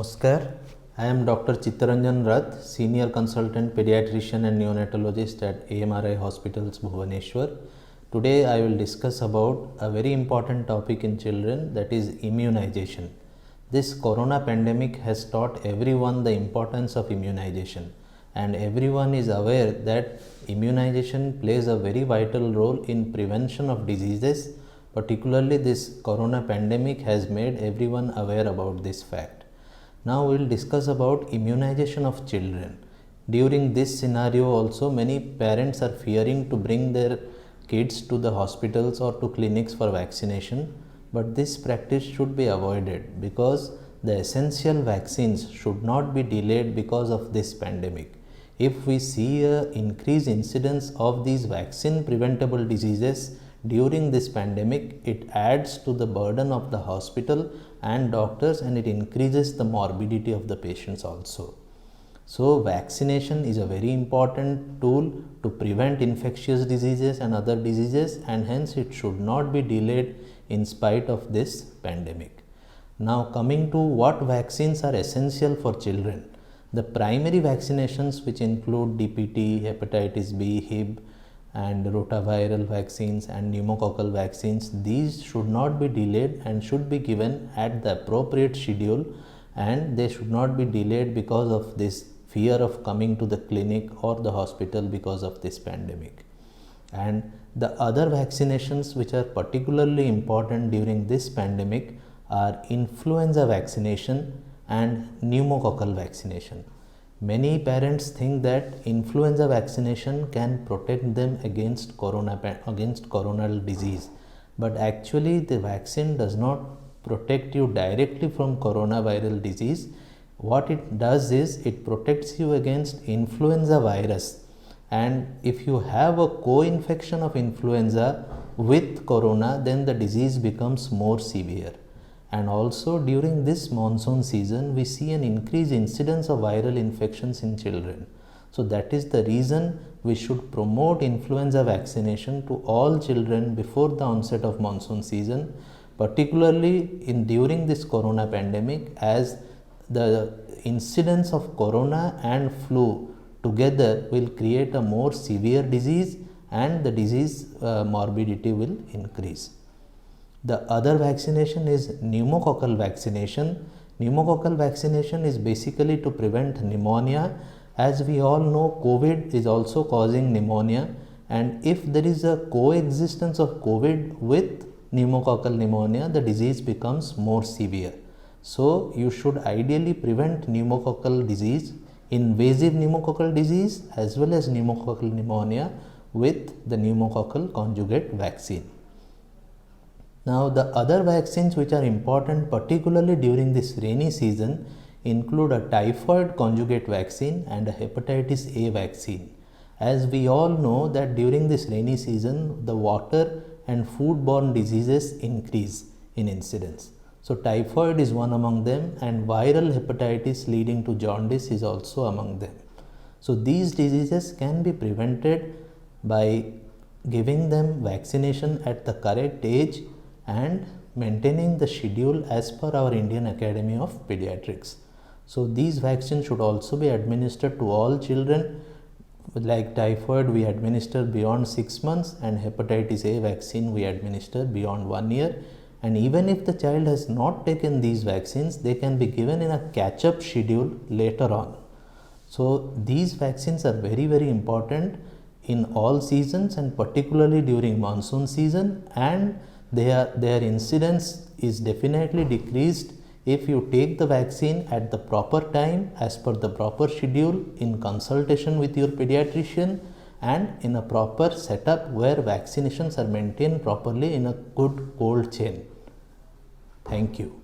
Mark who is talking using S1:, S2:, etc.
S1: Namaskar. I am Dr. Chittaranjan Rath, Senior Consultant Pediatrician and Neonatologist at AMRI Hospitals, Bhubaneswar. Today I will discuss about a very important topic in children, that is immunization. This corona pandemic has taught everyone the importance of immunization, and everyone is aware that immunization plays a very vital role in prevention of diseases. Particularly this corona pandemic has made everyone aware about this fact. Now we will discuss about immunization of children. During this scenario also, many parents are fearing to bring their kids to the hospitals or to clinics for vaccination, but this practice should be avoided because the essential vaccines should not be delayed because of this pandemic. If we see an increased incidence of these vaccine preventable diseases during this pandemic, it adds to the burden of the hospital and doctors, and it increases the morbidity of the patients also. So vaccination is a very important tool to prevent infectious diseases and other diseases, and hence it should not be delayed in spite of this pandemic. Now coming to what vaccines are essential for children. The primary vaccinations, which include DPT, hepatitis B, Hib, and rotaviral vaccines and pneumococcal vaccines, these should not be delayed and should be given at the appropriate schedule, and they should not be delayed because of this fear of coming to the clinic or the hospital because of this pandemic. And the other vaccinations which are particularly important during this pandemic are influenza vaccination and pneumococcal vaccination. Many parents think that influenza vaccination can protect them against coronal disease, but actually the vaccine does not protect you directly from coronaviral disease. What it does is it protects you against influenza virus, and if you have a co-infection of influenza with corona, then the disease becomes more severe. And also during this monsoon season, we see an increased incidence of viral infections in children. So that is the reason we should promote influenza vaccination to all children before the onset of monsoon season, particularly during this corona pandemic, as the incidence of corona and flu together will create a more severe disease, and the disease morbidity will increase. The other vaccination is pneumococcal vaccination. Pneumococcal vaccination is basically to prevent pneumonia. As we all know, COVID is also causing pneumonia, and if there is a coexistence of COVID with pneumococcal pneumonia, the disease becomes more severe. So you should ideally prevent pneumococcal disease, invasive pneumococcal disease as well as pneumococcal pneumonia with the pneumococcal conjugate vaccine. Now the other vaccines which are important particularly during this rainy season include a typhoid conjugate vaccine and a hepatitis A vaccine. As we all know that during this rainy season, the water and foodborne diseases increase in incidence. So typhoid is one among them, and viral hepatitis leading to jaundice is also among them. So these diseases can be prevented by giving them vaccination at the correct age and maintaining the schedule as per our Indian Academy of Pediatrics. So these vaccines should also be administered to all children. Like typhoid we administer beyond 6 months, and hepatitis A vaccine we administer beyond 1 year. And even if the child has not taken these vaccines, they can be given in a catch-up schedule later on. So these vaccines are very, very important in all seasons, and particularly during monsoon season, and their incidence is definitely decreased if you take the vaccine at the proper time as per the proper schedule in consultation with your pediatrician, and in a proper setup where vaccinations are maintained properly in a good cold chain. Thank you.